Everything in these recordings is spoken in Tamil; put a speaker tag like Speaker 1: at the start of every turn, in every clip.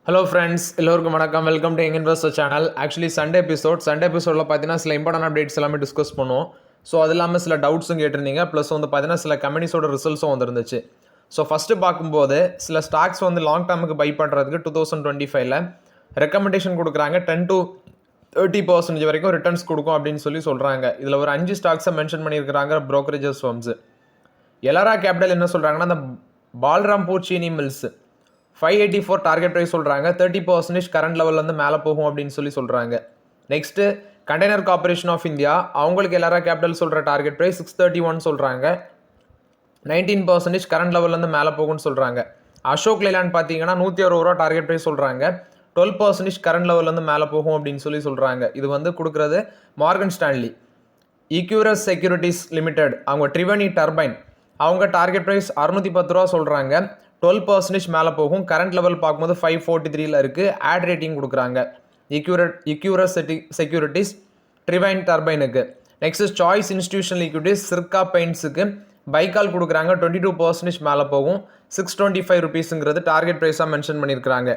Speaker 1: ஹலோ ஃப்ரெண்ட்ஸ், எல்லோருக்கும் வணக்கம். Welcome to young investor channel. Actually Sunday எபிசோடில் பார்த்தீங்கன்னா சில இம்பார்ட்டன்ட் அப்டேட்ஸ் எல்லாமே டிஸ்கஸ் பண்ணுவோம். ஸோ அது இல்லாமல் சில டவுட்ஸும் கேட்டிருந்தீங்க. ப்ளஸ் வந்து பார்த்தீங்கன்னா சில கம்பெனிஸோட ரிசல்ட்ஸும் வந்துருந்துச்சு. ஸோ ஃபஸ்ட்டு பார்க்கும்போது சில ஸ்டாக்ஸ் வந்து லாங் டேர்முக்கு பை பண்ணுறதுக்கு 2025 ரெக்கமெண்டேஷன் கொடுக்குறாங்க. 10-30% வரைக்கும் ரிட்டர்ன்ஸ் கொடுக்கும் அப்படின்னு சொல்கிறாங்க. இதில் ஒரு 5 ஸ்டாக்ஸை மென்ஷன் பண்ணியிருக்கிறாங்க ப்ரோக்கரேஜஸ் ஃபர்ம்ஸ். எலாரா கேபிட்டல் என்ன சொல்கிறாங்கன்னா, அந்த பால்ராம்பூர் சீனி மில்ஸ் 584 டார்கெட் ப்ரைஸ் சொல்கிறாங்க. 30% கரண்ட் லெவல்லேருந்து மேலே போகும் அப்படின்னு சொல்கிறாங்க. Next container corporation of India, அவங்களுக்கு எலாரா கேபிட்டல் சொல்கிற டார்கெட் ப்ரைஸ் 631 சொல்கிறாங்க. 19% கரண்ட் லெவல்லேருந்து மேலே போகும்னு சொல்கிறாங்க. அசோக் லேலாண்ட் பார்த்தீங்கன்னா 160 ரூபா டார்கெட் ப்ரைஸ் சொல்கிறாங்க. 12% கரண்ட் லெவல்லேருந்து மேலே போகும் அப்படின்னு சொல்கிறாங்க. இது வந்து கொடுக்குறது மார்கன் ஸ்டான்லி. ஈக்யூரஸ் செக்யூரிட்டிஸ் லிமிடெட், அவங்க ட்ரிவனி டர்பைன், அவங்க டார்கெட் ப்ரைஸ் 610 ரூபா சொல்கிறாங்க. 12% மேலே போகும். கரண்ட் லெவல் பார்க்கும்போது 543 இருக்குது. ஆட் ரேட்டிங் கொடுக்குறாங்க ஈக்யூரஸ் செக்யூரிட்டிஸ் ட்ரிவைன் டர்பைனுக்கு. Next choice institutional equities Sirca பெயிண்ட்ஸுக்கு பைக்கால் கொடுக்குறாங்க. 22% மேலே போகும். 625 ருபீஸுங்கிறது டார்கெட் ப்ரைஸாக மென்ஷன் பண்ணியிருக்கிறாங்க.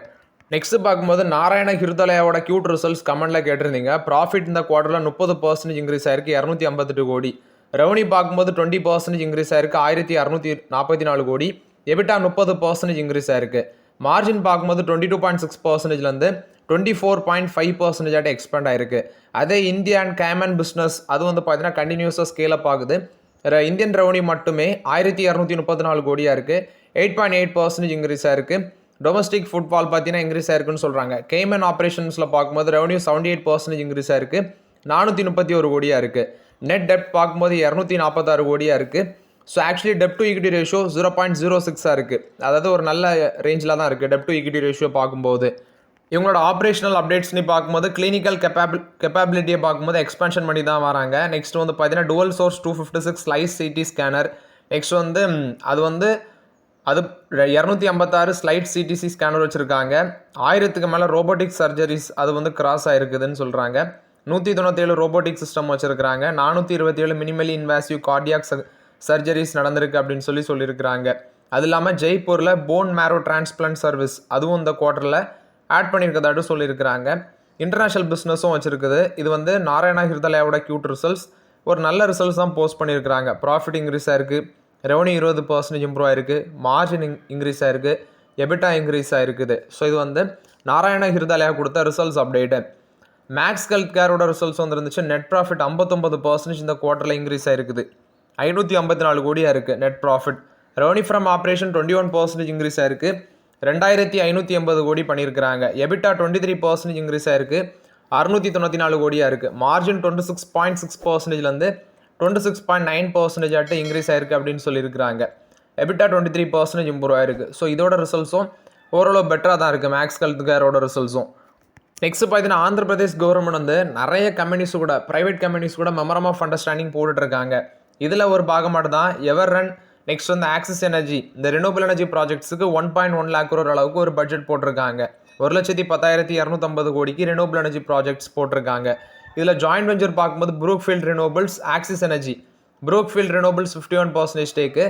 Speaker 1: நெக்ஸ்ட் பார்க்கும்போது நாராயண ஹிருதலயாவோட கியூட் ரிசல்ட்ஸ் கமெண்ட்டில் கேட்டிருந்தீங்க. ப்ராஃபிட் இந்த குவார்ட்டரில் 30% இன்க்ரீஸ் ஆயிருக்கு, 258 கோடி. ரெவன்யூ பார்க்கும்போது 20% இன்க்ரீஸ் ஆயிருக்கு, 1644 கோடி. எபிட்டா 30% இன்க்ரீஸ் ஆயிருக்கு. மார்ஜின் பார்க்கும்போது 22.6%லேருந்து 24.5% எக்ஸ்பேண்ட் ஆயிருக்கு. அதே இந்தியா அண்ட் கேமன் பிஸ்னஸ் அது வந்து பார்த்தீங்கன்னா கண்டினியூஸாக ஸ்கேல் அப் ஆகுது. இந்தியன் ரெவன்யூ மட்டுமே 1234 கோடியாக இருக்குது, 8.8% இன்க்ரீஸ் ஆயிருக்கு. டொமஸ்டிக் ஃபுட்பால் பார்த்தீங்கன்னா இன்க்ரீஸ் ஆயிருக்குன்னு சொல்கிறாங்க. கேமன் ஆப்ரேஷன்ஸில் பார்க்கும்போது ரெவன்யூ 78% இன்க்ரீஸ் ஆயிருக்கு, 431 கோடியாக இருக்குது. நெட் டெப்ட் பார்க்கும்போது 246 கோடியாக இருக்குது. So actually dept to equity ratio 0.06 இருக்குது. அதாவது ஒரு நல்ல ரேஞ்சில் தான் இருக்குது டெப்ட் டு ஈக்விட்டி ரேஷியோ பார்க்கும்போது. இவங்களோட ஆப்ரேஷனல் அப்டேட்ஸ்னு பார்க்கும்போது கிளினிக்கல் கெப்பாபிலிட்டியை பார்க்கும்போது எக்ஸ்பென்ஷன் பண்ணி தான் வராங்க. நெக்ஸ்ட் வந்து பார்த்தீங்கன்னா dual source 256 slice CT scanner. Next வந்து அது 256 ஸ்லைட் சிடிசி ஸ்கேனர் வச்சுருக்காங்க. 1000க்கு மேலே ரோபோட்டிக் சர்ஜரிஸ் அது வந்து கிராஸ் ஆகிருக்குதுன்னு சொல்கிறாங்க. 197 ரோபோட்டிக் சிஸ்டம் வச்சுருக்காங்க. 427 மினிமலி இன்வாசிவ் கார்டியாக் சர்ஜரிஸ் நடந்திருக்கு அப்படின்னு சொல்லியிருக்கிறாங்க. அது இல்லாமல் ஜெய்ப்பூரில் போன் மேரோ டிரான்ஸ்பிளான்ட் சர்வீஸ் அதுவும் இந்த குவார்ட்டரில் ஆட் பண்ணியிருக்கதாட்டு சொல்லியிருக்கிறாங்க. இன்டர்நேஷ்னல் பிஸ்னஸும் வச்சுருக்குது. இது வந்து நாராயணா ஹிருதலயாவோட கியூட் ரிசல்ட்ஸ், ஒரு நல்ல ரிசல்ட்ஸ் தான் போஸ்ட் பண்ணியிருக்கிறாங்க. ப்ராஃபிட் இன்க்ரீஸ் ஆயிருக்கு, ரெவன்யூ 20% இம்ப்ரூவ் ஆயிருக்கு, மார்ஜின் இன்க்ரீஸ் ஆயிருக்கு, எபிட்டா இன்க்ரீஸ் ஆயிருக்குது. ஸோ இது வந்து நாராயணா ஹிருதலயா கொடுத்த ரிசல்ட்ஸ் அப்டேட்டு. மேக்ஸ் ஹெல்த் கேரோட ரிசல்ட்ஸ் வந்துருந்துச்சு. நெட் ப்ராஃபிட் 59% இந்த குவார்ட்டரில் இன்க்ரீஸ் ஆயிருக்குது, 554 கோடியாக இருக்குது net profit. Revenue from operation 21% increase ஆயிருக்கு, 2580 கோடி பண்ணியிருக்கிறாங்க. எபிட்டா 23% இன்க்ரீஸ் ஆயிருக்கு, 694 கோடியாக இருக்குது. மார்ஜின் 26.6%லேருந்து 26.9% ஆட்டு இன்க்ரீஸ் ஆயிருக்கு அப்படின்னு சொல்லியிருக்கிறாங்க. எபிட்டா 23% இம்ப்ரூவ் ஆயிருக்கு. ஸோ இதோட ரிசல்ட்ஸும் ஓரளவு பெட்டராக தான் இருக்குது மேக்ஸ் ஹெல்த் கேரோட ரிசல்ட்ஸும். நெக்ஸ்ட் பார்த்தீங்கன்னா ஆந்திர பிரதேஷ் கவர்மெண்ட் வந்து நிறைய கம்பெனிஸ் கூட ப்ரைவேட் கம்பெனிஸ் கூட மெமரம் ஆஃப் அண்டர்ஸ்டாண்டிங் போட்டுட்ருக்காங்க. இதில் ஒரு பாகமாட்டு தான் எவர் ரன். நெக்ஸ்ட் வந்து ஆக்சிஸ் எனர்ஜி, இந்த ரினியூபிள் எனர்ஜி ப்ராஜெக்ட்ஸுக்கு 1.1 lakh crore அளவுக்கு ஒரு பட்ஜெட் போட்டிருக்காங்க. 1,10,250 கோடிக்கு ரினியூபிள் எனர்ஜி ப்ராஜெக்ட்ஸ் போட்டிருக்காங்க. இதில் ஜாயின்ட் வெஞ்சர் பார்க்கும்போது Brookfield renewables, Axis energy. Brookfield renewables 51% stake,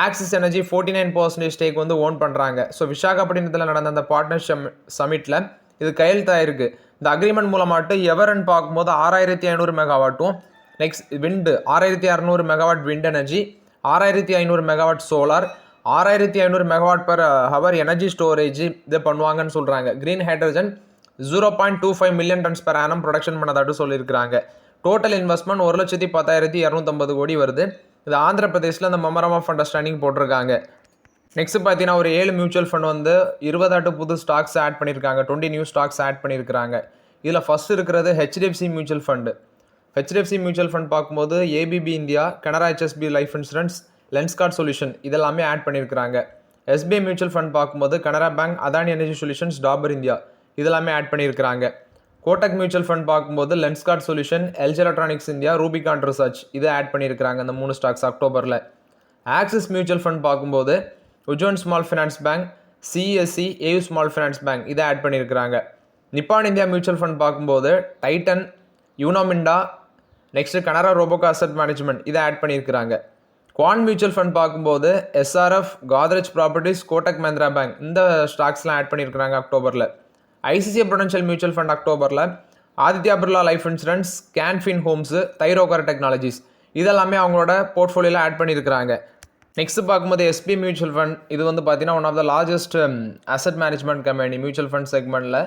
Speaker 1: Axis energy 49% stake வந்து ஓன் பண்ணுறாங்க. ஸோ விசாகப்பட்டினத்தில் நடந்த அந்த பார்ட்னர்ஷிப் சமிட்டில் இது கையெழுத்தாயிருக்கு. இந்த அக்ரிமெண்ட் மூலமாட்டு எவரன் பார்க்கும்போது 6500 மெகாவாட்டும், next wind 6600 megawatt wind energy, 6500 megawatt solar, 6500 megawatt per hour energy storage இதை பண்ணுவாங்கன்னு சொல்கிறாங்க. Green hydrogen 0.25 million tons per annum production பண்ணதாட்டு சொல்லியிருக்கிறாங்க. டோட்டல் இன்வெஸ்ட்மெண்ட் 1,10,250 கோடி வருது. இது ஆந்திர பிரதேசில் அந்த மெமரம் ஆஃப் அண்டர்ஸ்டாண்டிங் போட்டிருக்காங்க. நெக்ஸ்ட் பார்த்தீங்கன்னா ஒரு 7 மியூச்சுவல் ஃபண்ட் வந்து 20 புது ஸ்டாக்ஸ் ஆட் பண்ணியிருக்காங்க, 20 நியூ ஸ்டாக்ஸ் ஆட் பண்ணியிருக்கிறாங்க. இதில் ஃபஸ்ட் இருக்கிறது HDFC mutual fund. HDFC mutual fund பார்க்கும்போது ABB India, Canara HSBC life insurance, Lenskart solution இதெல்லாமே ஆட் பண்ணியிருக்கிறாங்க. எஸ்பிஐ மியூச்சுவல் ஃபண்ட் பார்க்கும்போது Canara bank, Adani energy solutions, Dabur India இதெல்லாமே ஆட் பண்ணியிருக்கிறாங்க. கோட்டக் மியூச்சுவல் ஃபண்ட் பார்க்கும்போது Lenskart solution, LG electronics India, Rubicon research இதை ஆட் பண்ணியிருக்கிறாங்க இந்த 3 ஸ்டாக்ஸ் அக்டோபரில். ஆக்சிஸ் மியூச்சுவல் ஃபண்ட் பார்க்கும்போது Ujjivan small finance bank, CSC, AU small finance bank இதை ஆட் பண்ணியிருக்கிறாங்க. நிப்பான் இந்தியா மியூச்சுவல் ஃபண்ட் பார்க்கும்போது Titan, Uno Minda, next Canara Robeco asset management இதை ஆட் பண்ணியிருக்கிறாங்க. குவான் மியூச்சுவல் ஃபண்ட் பார்க்கும்போது SRF, Godrej properties, Kotak Mahindra bank இந்த ஸ்டாக்ஸ்லாம் ஆட் பண்ணியிருக்கிறாங்க அக்டோபரில். ஐசிசிஐ ப்ரூடென்ஷியல் மியூச்சுவல் ஃபண்ட் அக்டோபரில், Aditya Birla life insurance, Canfin homes, Thyrocare technologies இதெல்லாமே அவங்களோட போர்ட்ஃபோலியோவில் ஆட் பண்ணியிருக்கிறாங்க. நெக்ஸ்ட் பார்க்கும்போது எஸ்பி மியூச்சுவல் ஃபண்ட் இது வந்து பார்த்தீங்கன்னா one of the largest asset management company mutual fund செக்மெண்ட்டில்.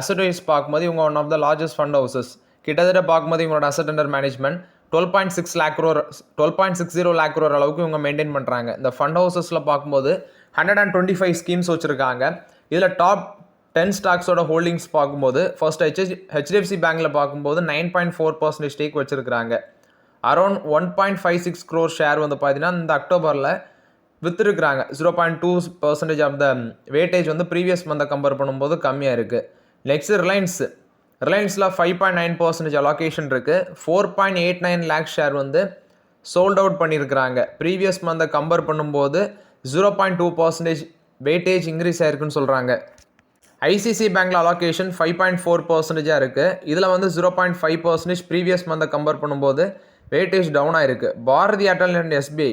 Speaker 1: அசட் வைஸ் பார்க்கும்போது இவங்க one of the largest fund houses. கிட்டத்தட்ட பார்க்கும்போது இவங்களோட asset under management 12.60 lakh crore அளவுக்கு இவங்க மெயின்டைன் பண்ணுறாங்க. இந்த ஃபண்ட் ஹவுசஸில் பார்க்கும்போது 125 ஸ்கீம்ஸ் வச்சுருக்காங்க. இதில் டாப் 10 ஸ்டாக்ஸோட ஹோல்டிங்ஸ் பார்க்கும்போது ஃபர்ஸ்ட் ஹெச்டிஎஃப்சி பேங்க்கில் பார்க்கும்போது 9.4% ஸ்டேக் வச்சுருக்காங்க. அரௌண்ட் 1.56 crore ஷேர் வந்து பார்த்தீங்கன்னா இந்த அக்டோபரில் விற்றுருக்குறாங்க. 0.2% ஆஃப் த வெயிட்டேஜ் வந்து ப்ரீவியஸ் மந்தை கம்பேர் பண்ணும்போது கம்மியாக இருக்குது. நெக்ஸ்ட் ரிலையன்ஸில் 5.9% அலோகேஷன் இருக்குது. 4.89 lakh ஷேர் வந்து சோல்ட் அவுட் பண்ணியிருக்கிறாங்க. ப்ரீவியஸ் மந்தை கம்பேர் பண்ணும்போது 0.2% வெயிட்டேஜ் இன்க்ரீஸ் ஆயிருக்குன்னு சொல்கிறாங்க. ஐசிசி பேங்க்கில் அலோகேஷன் 5.4% இருக்குது. இதில் வந்து 0.5% ப்ரீவியஸ் மந்தை கம்பேர் பண்ணும்போது வெயிட்டேஜ் டவுன் ஆயிருக்கு. பாரதி ஏர்டெல் அண்ட் எஸ்பிஐ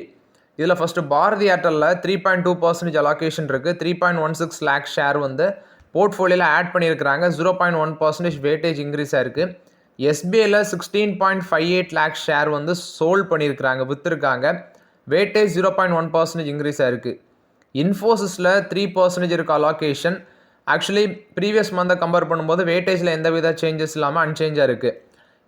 Speaker 1: இதில் ஃபஸ்ட்டு பாரதி ஏர்டெல்லில் 3.2% அலோகேஷன் இருக்குது. 3.16 lakh ஷேர் வந்து போர்ட்ஃபோலியோவில் ஆட் பண்ணியிருக்கிறாங்க. 0.1% வெயிட்டேஜ் இன்க்ரீஸ் ஆயிருக்கு. எஸ்பிஐயில் 16.58 lakh ஷேர் வந்து சோல்ட் பண்ணியிருக்கிறாங்க, விற்றுருக்காங்க. வெயிட்டேஜ் 0.1% இன்க்ரீஸ் ஆயிருக்கு. இன்ஃபோசிஸில் 3% இருக்க அலோகேஷன். ஆக்சுவலி ப்ரீவியஸ் மந்தை கம்பேர் பண்ணும்போது வெயிட்டேஜில் எந்த வித சேஞ்சஸ் இல்லாமல் அன்சேஞ்சாக இருக்குது.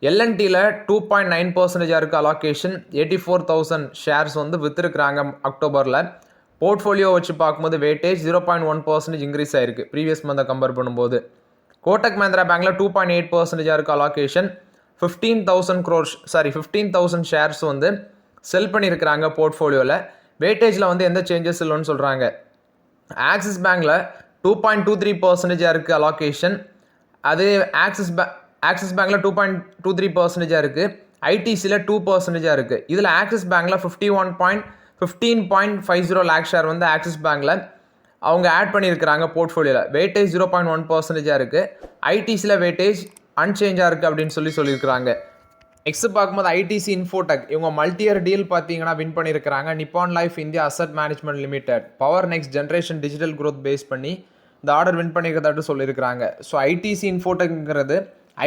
Speaker 1: எல்என்டியில் 2.9% இருக்க அலோகேஷன். 84,000 ஷேர்ஸ் வந்து விற்றுருக்குறாங்க அக்டோபரில். போர்ட்ஃபோலியோ வச்சு பார்க்கும்போது வெயிட்டேஜ் 0.1% இன்க்ரீஸ் ஆயிருக்கு ப்ரீவியஸ் மந்தை கம்பேர் பண்ணும்போது. கோட்டக் மஹிந்திரா பேங்க்கில் 2.8% இருக்க அலோகேஷன். 15,000 ஷேர்ஸ் வந்து செல் பண்ணியிருக்கிறாங்க போர்ட்ஃபோலியோவில். வெயிட்டேஜில் வந்து எந்த சேஞ்சஸ் இல்லைன்னு சொல்கிறாங்க. ஆக்சிஸ் பேங்க்கில் 2.23% இருக்குது அலோகேஷன். அது ஆக்சிஸ் பேங்க்கில் 2.23% இருக்குது. ஐடிசியில் 2% இருக்குது. இதில் ஆக்சிஸ் பேங்க்கில் 15.50 lakh ஷேர் வந்து ஆக்சிஸ் பேங்க்கில் அவங்க ஆட் பண்ணியிருக்கிறாங்க போர்ட்ஃபோலியோவில். வெயிட்டேஜ் 0.1% இருக்குது. ஐடிசியில் வெயிட்டேஜ் அன்சேஞ்சாக இருக்குது அப்படின்னு சொல்லியிருக்கிறாங்க. நெக்ஸ்ட் பார்க்கும்போது ஐடிசி இன்ஃபோடெக் இவங்க மல்டியர் டீல் பார்த்தீங்கன்னா வின் பண்ணியிருக்கிறாங்க. Nippon life India asset management limited power next generation digital growth base பண்ணி இந்த ஆர்டர் வின் பண்ணிக்கிறதாட்டு சொல்லியிருக்கிறாங்க. ஸோ ஐடிசி இன்ஃபோடெக்ங்கிறது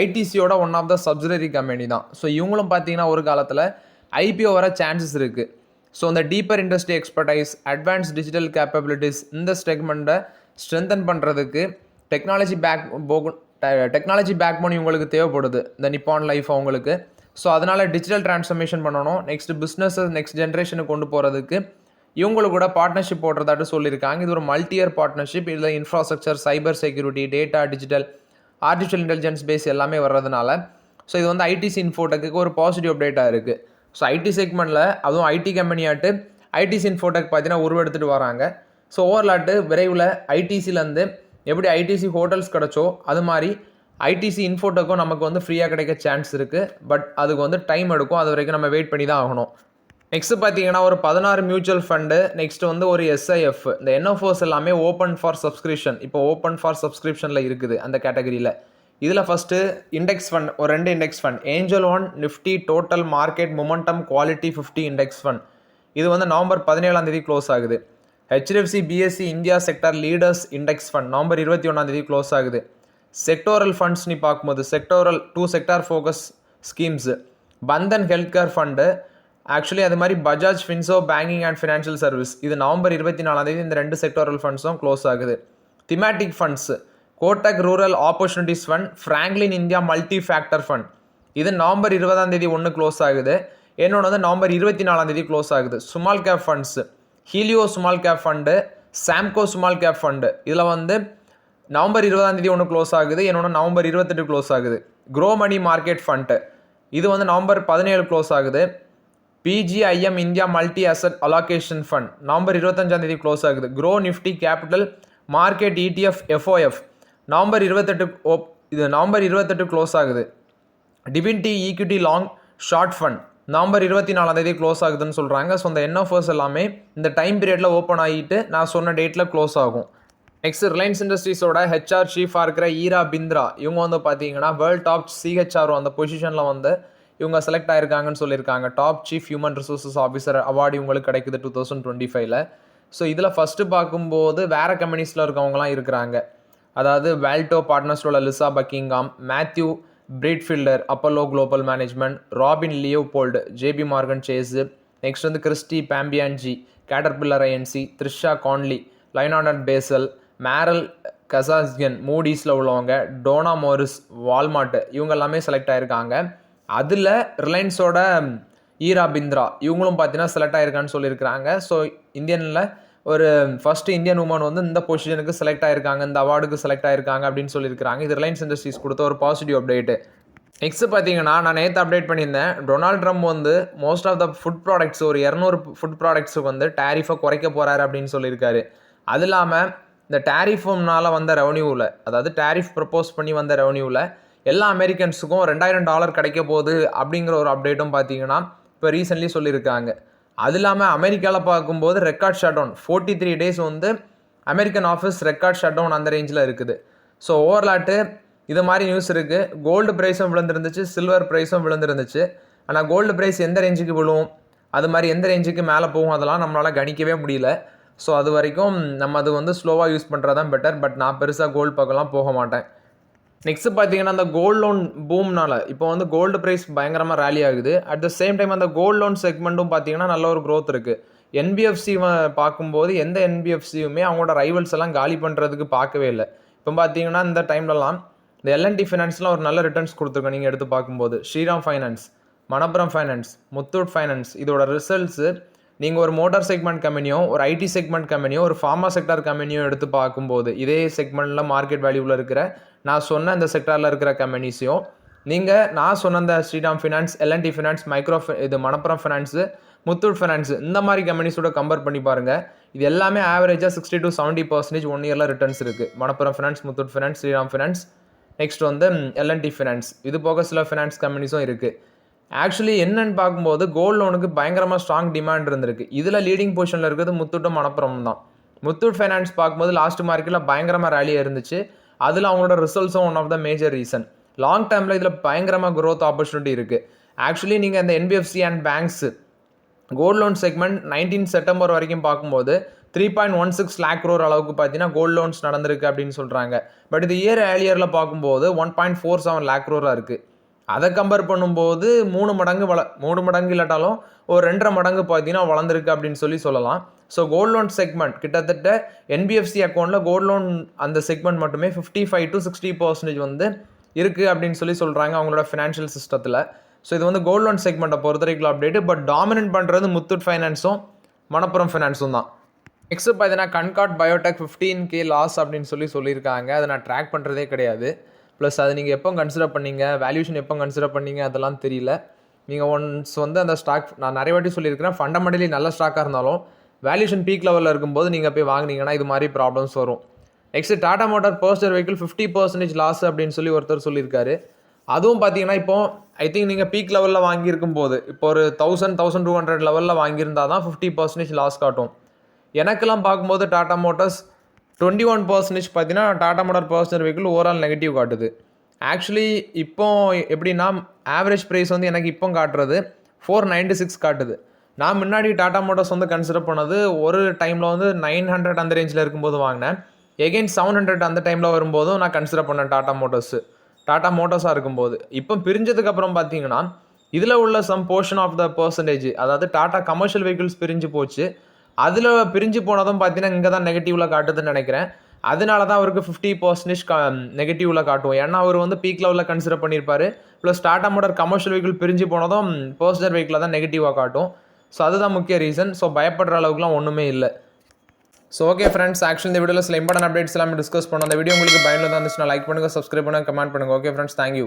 Speaker 1: ஐடிசியோட one of the subsidiary company தான். ஸோ இவங்களும் பார்த்தீங்கன்னா ஒரு காலத்தில் ஐபிஓ வர சான்சஸ் இருக்குது. ஸோ இந்த deeper industry expertise, advance digital capabilities இந்த செக்மெண்ட்டை ஸ்ட்ரென்தன் பண்ணுறதுக்கு டெக்னாலஜி பேக்போன் இவங்களுக்கு தேவைப்படுது இந்த நிப்பான் லைஃப் அவங்களுக்கு. ஸோ அதனால் டிஜிட்டல் டிரான்ஸ்ஃபர்மேஷன் பண்ணணும். நெக்ஸ்ட் பிஸ்னஸை நெக்ஸ்ட் ஜென்ரேஷனுக்கு கொண்டு போகிறதுக்கு இவங்களுக்கு கூட பார்ட்னர்ஷிப் போடுறதாட்டு சொல்லியிருக்காங்க. இது ஒரு மல்டியர் பார்ட்னர்ஷிப். இதில் infrastructure, cyber security, data, digital, artificial intelligence base எல்லாமே வர்றதுனால ஸோ இது வந்து ஐடிசி இன்ஃபோடெக்கு ஒரு பாசிட்டிவ் அப்டேட்டாக இருக்குது. ஸோ ஐடி செக்மெண்ட்டில் அதுவும் ஐடி கம்பெனியாட்டு ஐடிசி இன்ஃபோடெக் பார்த்தீங்கன்னா உருவெடுத்துட்டு வராங்க. ஸோ ஓவர்லாட்டு விரைவில் ஐடிசிலேருந்து எப்படி ஐடிசி ஹோட்டல்ஸ் கிடச்சோ அது மாதிரி ஐடிசி இன்ஃபோடெக்கும் நமக்கு வந்து ஃப்ரீயாக கிடைக்க சான்ஸ் இருக்குது. பட் அதுக்கு வந்து டைம் எடுக்கும். அது வரைக்கும் நம்ம வெயிட் பண்ணி தான் ஆகணும். நெக்ஸ்ட் பார்த்தீங்கன்னா ஒரு 16 மியூச்சுவல் ஃபண்டு, நெக்ஸ்ட் வந்து ஒரு எஸ்ஐஎஃப். இந்த என்எஃப்ஓஸ் எல்லாமே ஓப்பன் ஃபார் சப்ஸ்கிரிப்ஷன். இப்போ ஓப்பன் ஃபார் சப்ஸ்கிரிப்ஷனில் இருக்குது அந்த கேட்டகரியில். இதில் ஃபஸ்ட்டு இண்டெக்ஸ் ஃபண்ட் ஒரு 2 index fund, angel one, Nifty total market momentum quality 50 index fund. இது வந்து நவம்பர் 17 க்ளோஸ் ஆகுது. HDFC BSc India sector leaders index fund November 21 close ஆகுது. செக்டோரல் ஃபண்ட்ஸ் நீ பார்க்கும்போது sectoral 2 sector focus schemes, Bandhan health care fund, actually அது மாதிரி Bajaj ஃபின்சோ banking and financial service இது நவம்பர் 24 இந்த 2 செக்டோரல் ஃபண்ட்ஸும் க்ளோஸ் ஆகுது. Thematic funds Kotak rural opportunities fund, Franklin India multi factor fund இது நவம்பர் 20 ஒன்று க்ளோஸ் ஆகுது. என்னோட வந்து நவம்பர் 24 க்ளோஸ் ஆகுது. Small cap funds Helios small cap fund, Samco small cap fund இதில் வந்து நவம்பர் 20 ஒன்று க்ளோஸ் ஆகுது. என்னோட நவம்பர் 28 க்ளோஸ் ஆகுது. க்ரோ மணி மார்க்கெட் ஃபண்டு இது வந்து நவம்பர் 17 க்ளோஸ் ஆகுது. PGIM India multi asset allocation fund November 25 close ஆகுது. Groww Nifty capital market ETF FOF November 28 close ஆகுது. Divinity equity long short fund November 24 close ஆகுதுன்னு சொல்கிறாங்க. ஸோ இந்த என்எஃப்ஓஸ் எல்லாமே இந்த டைம் பீரியடில் ஓப்பன் ஆகிட்டு நான் சொன்ன டேட்டில் க்ளோஸ் ஆகும். நெக்ஸ்ட் ரிலையன்ஸ் இண்டஸ்ட்ரீஸோட ஹெச்ஆர் சீஃபாக இருக்கிற ஈரா பிந்த்ரா இவங்க வந்து பார்த்தீங்கன்னா வேர்ல்ட் டாப் சிஹெச்ஆர் அந்த பொசிஷனில் வந்து இவங்க செலக்ட் ஆயிருக்காங்கன்னு சொல்லியிருக்காங்க. Top chief human resources officer award இவங்களுக்கு கிடைக்குது 2025ல். ஸோ இதில் ஃபஸ்ட்டு பார்க்கும்போது வேறு கம்பெனிஸில் இருக்கவங்களாம் இருக்கிறாங்க. அதாவது வேல்டோ பார்ட்னர்ஸோட Lisa Buckingham, Matthew Breitfelder Apollo global management, Robin Leopold JP Morgan Chase, next வந்து Kristi Pambianchi Caterpillar Inc, Trisha Conley லைனார்ட் பேசல், மேரல் கசாஸ்கியன் மூடிஸில் உள்ளவங்க, டோனா மோரிஸ் வால்மார்ட் இவங்க எல்லாமே செலக்ட் ஆகிருக்காங்க. அதில் ரிலையன்ஸோட ஈரா பிந்த்ரா இவங்களும் பார்த்தீங்கன்னா செலக்ட் ஆகிருக்கான்னு சொல்லியிருக்கிறாங்க. ஸோ இந்தியனில் ஒரு ஃபஸ்ட்டு இந்தியன் உமன் வந்து இந்த பொசிஷனுக்கு செலக்ட் ஆகிருக்காங்க, இந்த அவார்டுக்கு செலக்ட் ஆகிருக்காங்க அப்படின்னு சொல்லியிருக்காங்க. இது ரிலையன்ஸ் இண்டஸ்ட்ரீஸ் கொடுத்த ஒரு பாசிட்டிவ் அப்டேட்டு. நெக்ஸ்ட் பார்த்தீங்கன்னா நான் நேற்று அப்டேட் பண்ணியிருந்தேன். டொனால்ட் ட்ரம்ப் வந்து most of the food products ஒரு 200 ஃபுட் ப்ராடக்ட்ஸுக்கு வந்து டேரிஃபை குறைக்க போகிறாரு அப்படின்னு சொல்லியிருக்காரு. அது இல்லாமல் இந்த டேரிஃப்னால வந்த ரெவன்யூவில், அதாவது டேரிஃப் ப்ரப்போஸ் பண்ணி வந்த ரெவன்யூவில் எல்லா அமெரிக்கன்ஸுக்கும் $2000 கிடைக்க போகுது அப்படிங்கிற ஒரு அப்டேட்டும் பார்த்தீங்கன்னா இப்போ ரீசெண்ட்லி சொல்லியிருக்காங்க. அது இல்லாமல் அமெரிக்காவில் பார்க்கும்போது ரெக்கார்ட் ஷட் டவுன் 43 days வந்து American office record shut down அந்த ரேஞ்சில் இருக்குது. ஸோ ஓவர்லாட்டு இது மாதிரி நியூஸ் இருக்குது. கோல்டு ப்ரைஸும் விழுந்துருந்துச்சு, சில்வர் ப்ரைஸும் விழுந்துருந்துச்சு. ஆனால் கோல்டு ப்ரைஸ் எந்த ரேஞ்சுக்கு விழுவும், அது மாதிரி எந்த ரேஞ்சுக்கு மேலே போகும், அதெல்லாம் நம்மளால் கணிக்கவே முடியல. ஸோ அது வரைக்கும் நம்ம அது வந்து ஸ்லோவாக யூஸ் பண்ணுறது தான் பெட்டர். பட் நான் பெருசாக கோல்டு பக்கம்லாம் போக மாட்டேன். நெக்ஸ்ட்டு பார்த்தீங்கன்னா அந்த கோல்டு லோன் பூம்னால இப்போ வந்து கோல்டு ப்ரைஸ் பயங்கரமாக ரேலி ஆகுது. அட் த சேம் டைம் அந்த கோல்டு லோன் செக்மெண்ட்டும் பார்த்தீங்கன்னா நல்ல ஒரு க்ரோத் இருக்குது. என்பிஎஃப்சி பார்க்கும்போது எந்த என்பிஎஃப்சியுமே அவங்களோட ரைவல்ஸ் எல்லாம் காலி பண்ணுறதுக்கு பார்க்கவே இல்லை. இப்போ பார்த்தீங்கன்னா இந்த டைம்லலாம் இந்த எல்என்டி ஃபைனான்ஸ்லாம் ஒரு நல்ல ரிட்டர்ன்ஸ் கொடுத்துருக்கோம். நீங்கள் எடுத்து பார்க்கும்போது Shriram finance, Manappuram finance, Muthoot finance இதோட ரிசல்ட்ஸு நீங்கள் ஒரு மோட்டார் செக்மெண்ட் கம்பெனியோ, ஒரு ஐடி செக்மெண்ட் கம்பெனியோ, ஒரு ஃபார்மா செக்டார் கம்பெனியோ எடுத்து பார்க்கும்போது இதே செக்மெண்ட்டில் மார்க்கெட் வேல்யூவில் இருக்கிற நான் சொன்ன இந்த செக்டாரில் இருக்கிற கம்பெனிஸையும் நான் சொன்ன இந்த ஸ்ரீராம் ஃபைனான்ஸ், எல்என்டி ஃபைனான்ஸ், இது மணப்புரம் ஃபைனான்ஸு, முத்தூட் ஃபைனான்ஸு இந்த மாதிரி கம்பெனிஸோட கம்பேர் பண்ணி பாருங்கள். இது எல்லாமே ஆவரேஜாக 60 to 70% 1 yearல ரிட்டர்ன்ஸ் இருக்குது. Manappuram finance, Muthoot finance, Shriram finance, next வந்து எல்என்டி ஃபைனான்ஸ், இது போக சில ஃபைனான்ஸ் கம்பெனிஸும் இருக்குது. ஆக்சுவலி என்னன்னு பார்க்கும்போது கோல்டு லோனுக்கு பயங்கரமாக ஸ்ட்ராங் டிமாண்ட் இருந்திருக்கு. இதில் லீடிங் பொசிஷனில் இருக்கிறது முத்தூட்டும் மணப்புரம் தான். முத்தூட் ஃபைனான்ஸ் பார்க்கும்போது லாஸ்ட் மார்க்கெட்டில் பயங்கரமாக ரேலியாக இருந்துச்சு. அதில் அவங்களோட ரிசல்ட்ஸும் one of the major reason. Long டேர்மில் இதில் பயங்கரமாக க்ரோத் ஆப்பர்ச்சுனிட்டி இருக்குது. ஆக்சுவலி நீங்கள் இந்த NBFC and banks gold loan segment 19 September வரைக்கும் பார்க்கும்போது 3.16 lakh crore அளவுக்கு பார்த்தீங்கன்னா கோல்டு லோன்ஸ் நடந்திருக்கு அப்படின்னு சொல்கிறாங்க. பட் இது ஏர்லியரில் பார்க்கும்போது 1.47 lakh crore இருக்குது. அதை கம்பேர் பண்ணும்போது 3 மடங்கு இல்லாட்டாலும் ஒரு 2.5 மடங்கு பார்த்தீங்கன்னா வளர்ந்துருக்கு அப்படின்னு சொல்லலாம். ஸோ கோல்டு லோன் செக்மெண்ட் கிட்டத்தட்ட என்பிஎஃப்சி அக்கௌண்ட்டில் கோல்டு லோன் அந்த செக்மெண்ட் மட்டுமே 55 to 60% வந்து இருக்குது அப்படின்னு சொல்கிறாங்க அவங்களோட ஃபினான்ஷியல் சிஸ்டத்தில். ஸோ இது வந்து கோல்டு லோன் செக்மெண்ட்டை பொறுத்த வரைக்கும் அப்டேட்டு. பட் டாமினன்ட் பண்ணுறது முத்தூட் ஃபைனான்ஸும் மணப்புரம் ஃபைனான்ஸும் தான். நெக்ஸ்ட்டு பார்த்தீங்கன்னா கன்கார்ட் பயோடெக் 15K லாஸ் அப்படின்னு சொல்லியிருக்காங்க. அதை நான் ட்ராக் பண்ணுறதே கிடையாது. ப்ளஸ் அது நீங்கள் எப்போ கன்சிடர் பண்ணீங்க, வேல்யூஷன் எப்போ கன்சிடர் பண்ணீங்க அதெல்லாம் தெரியல. நீங்கள் ஒன்ஸ் வந்து அந்த ஸ்டாக் நான் நிறைய வாட்டி சொல்லியிருக்கிறேன், ஃபண்டமெண்டலி நல்ல ஸ்டாக்காக இருந்தாலும் வேல்யூஷன் பீக் லெவலில் இருக்கும்போது நீங்கள் போய் வாங்கினீங்கன்னா இது மாதிரி ப்ராப்ளம்ஸ் வரும். Next Tata motor personal vehicle 50% loss அப்படின்னு ஒருத்தர் சொல்லியிருக்காரு. அதுவும் பார்த்தீங்கன்னா இப்போ ஐ திங்க் நீங்கள் பீக் லெவலில் வாங்கியிருக்கும் போது இப்போ ஒரு 1200 லெவலில் வாங்கியிருந்தால் தான் 50% லாஸ் காட்டும். எனக்கெல்லாம் பார்க்கும்போது டாடா மோட்டார்ஸ் 21% பார்த்தீங்கன்னா Tata motor personal vehicle overall negative காட்டுது. ஆக்சுவலி இப்போ எப்படின்னா ஆவரேஜ் ப்ரைஸ் வந்து எனக்கு இப்போ காட்டுறது 496 காட்டுது. நான் முன்னாடி டாடா மோட்டார்ஸ் வந்து கன்சிடர் பண்ணது ஒரு டைமில் வந்து 900 அந்த ரேஞ்சில் இருக்கும்போது வாங்கினேன். எகெயின் 700 அந்த டைமில் வரும்போதும் நான் கன்சிடர் பண்ணேன் டாடா மோட்டார்ஸாக இருக்கும்போது. இப்போ பிரிஞ்சதுக்கப்புறம் பார்த்தீங்கன்னா இதில் உள்ள some portion of the percentage, அதாவது டாடா கமர்ஷியல் வெஹிக்கிள்ஸ் பிரிஞ்சு போச்சு. அதில் பிரிஞ்சு போனதும் பார்த்தீங்கன்னா இங்கே தான் நெகட்டிவில் காட்டுதுன்னு நினைக்கிறேன். அதனால தான் அவருக்கு 50% நெகட்டிவில் காட்டும். ஏன்னா அவர் வந்து பீக் லெவலில் கன்சிடர் பண்ணியிருப்பார். Plus Tata motor commercial vehicle பிரிஞ்சு போனதும் பர்சனல் வெஹிக்கிளில் தான் நெகட்டிவாக காட்டும். ஸோ அதுதான் முக்கிய ரீசன். ஸோ பயப்படுற அளவுக்குலாம் ஒன்றுமே இல்லை. ஸோ ஓகே ஃப்ரெண்ட்ஸ், ஆக்சுவலி இந்த வீடியோவில் சில இம்பார்ட்டன்ட் அப்டேட்ஸ் எல்லாமே டிஸ்கஸ் பண்ணோம். அந்த வீடியோ உங்களுக்கு பயனுள்ளதாக இருந்துச்சுன்னா லைக் பண்ணுங்கள், சப்ஸ்கிரைப் பண்ணுங்கள், கமெண்ட் பண்ணுங்கள். Okay friends, thank you.